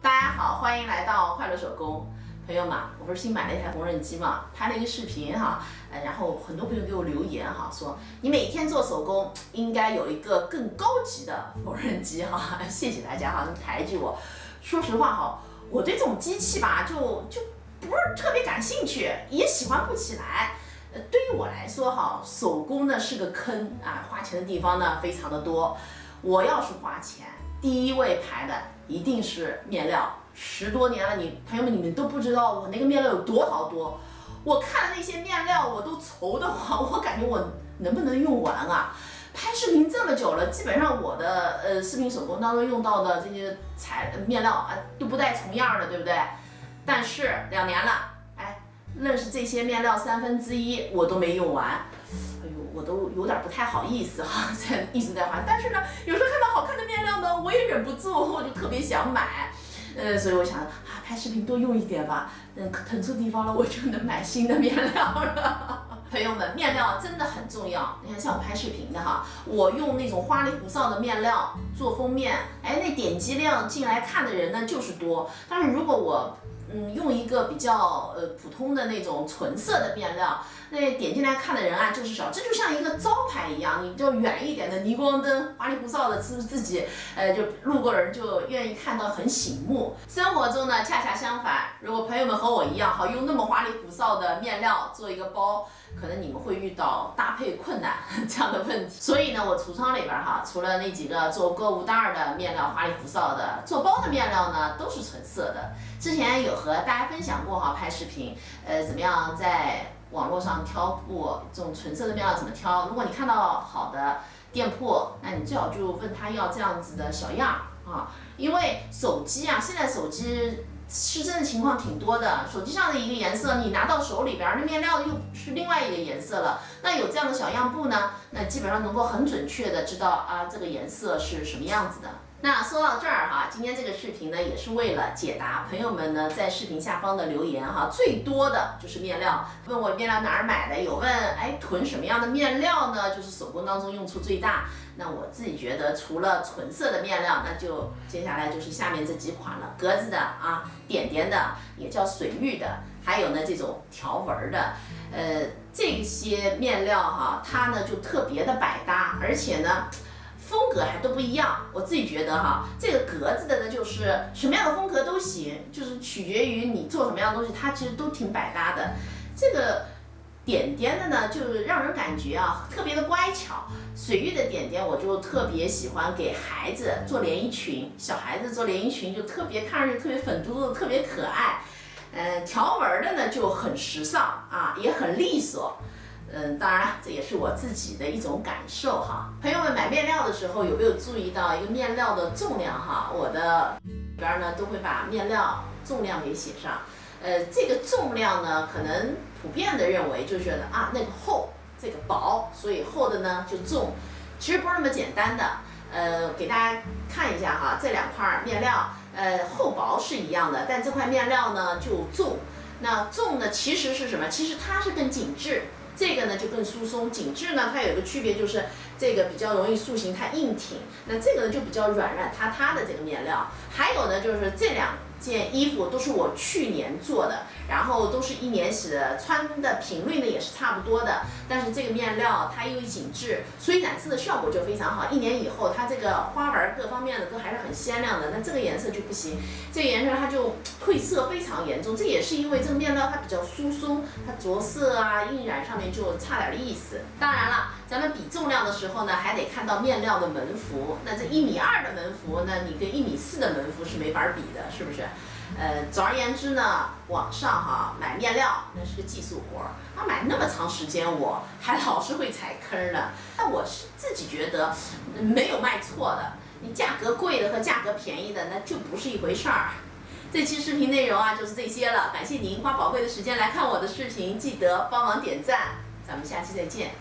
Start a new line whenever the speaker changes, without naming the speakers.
大家好，欢迎来到快乐手工。朋友们，我不是新买了一台缝纫机嘛，拍了一个视频哈，然后很多朋友给我留言哈，说你每天做手工应该有一个更高级的缝纫机哈，谢谢大家哈，抬举我。说实话哈，我对这种机器吧，就不是特别感兴趣，也喜欢不起来。对于我来说哈，手工呢是个坑啊，花钱的地方呢非常的多。我要是花钱，第一位排的一定是面料。10多年了，朋友们你们都不知道我那个面料有多好多。我看那些面料我都愁得慌，我感觉我能不能用完啊？拍视频这么久了，基本上我的视频手工当中用到的这些面料啊都不带重样的，对不对？但是2年了，认识这些面料1/3我都没用完。哎呦，我都有点不太好意思哈，一直在花。但是呢，有时候看到好看的面料呢，我也忍不住，我就特别想买。所以我想拍视频多用一点吧，腾出地方了，我就能买新的面料了。朋友们，面料真的很重要。你看，像我拍视频的哈，我用那种花里胡哨的面料做封面，那点击量进来看的人呢就是多。但是如果我用一个比较普通的那种纯色的面料，那点进来看的人啊就是少，这就像一个招牌一样，你就远一点的霓光灯，花里胡哨的，是不是自己就路过人就愿意看到很醒目？生活中呢恰恰相反，如果朋友们和我一样哈，用那么花里胡哨的面料做一个包，可能你们会遇到搭配困难这样的问题。所以呢，我橱窗里边哈，除了那几个做购物袋的面料花里胡哨的，做包的面料呢都是纯色的。之前有和大家分享过哈，拍视频，怎么样在网络上挑过这种纯色的面料怎么挑？如果你看到好的店铺，那你最好就问他要这样子的小样啊，因为手机啊，现在手机失真的情况挺多的，手机上的一个颜色，你拿到手里边，那面料又是另外一个颜色了。那有这样的小样布呢，那基本上能够很准确的知道啊，这个颜色是什么样子的。那说到这儿哈，今天这个视频呢，也是为了解答朋友们呢在视频下方的留言哈，最多的就是面料，问我面料哪儿买的，有问囤什么样的面料呢？就是手工当中用处最大。那我自己觉得，除了纯色的面料，那就接下来就是下面这几款了，格子的啊，点点的，也叫水玉的，还有呢这种条纹的，这些面料哈，它呢就特别的百搭，而且呢风格还都不一样。我自己觉得哈，这个格子的呢，就是什么样的风格都行，就是取决于你做什么样的东西，它其实都挺百搭的。这个点点的呢，就让人感觉啊特别的乖巧。水玉的点点，我就特别喜欢给孩子做连衣裙，小孩子做连衣裙就特别看上去特别粉嘟嘟，特别可爱。条纹的呢就很时尚啊，也很利索。当然这也是我自己的一种感受哈。朋友们买面料的时候有没有注意到一个面料的重量哈？我的里边呢都会把面料重量给写上。这个重量呢，可能普遍的认为就觉得啊那个厚，这个薄，所以厚的呢就重。其实不是那么简单的。给大家看一下哈，这2块面料，厚薄是一样的，但这块面料呢就重。那重呢其实是什么？其实它是更紧致。这个呢就更疏松，紧致呢它有一个区别，就是这个比较容易塑形，它硬挺；那这个呢就比较软软塌塌的这个面料。还有呢就是这2件衣服都是我去年做的，然后都是1年洗的，穿的频率呢也是差不多的。但是这个面料它又紧致，所以染色的效果就非常好。1年以后，它这个花纹各方面的都还是很鲜亮的。那这个颜色就不行，这个颜色它就褪色非常严重。这也是因为这个面料它比较疏松，它着色啊、印染上面就差点意思。当然了，咱们比重量的时候呢，还得看到面料的门幅。那这1.2米的门幅呢，你跟1.4米的门幅是没法比的，是不是？总而言之呢，网上哈买面料那是个技术活儿，买那么长时间，我还老是会踩坑呢。那我是自己觉得没有卖错的，你价格贵的和价格便宜的那就不是一回事儿。这期视频内容啊就是这些了，感谢您花宝贵的时间来看我的视频，记得帮忙点赞，咱们下期再见。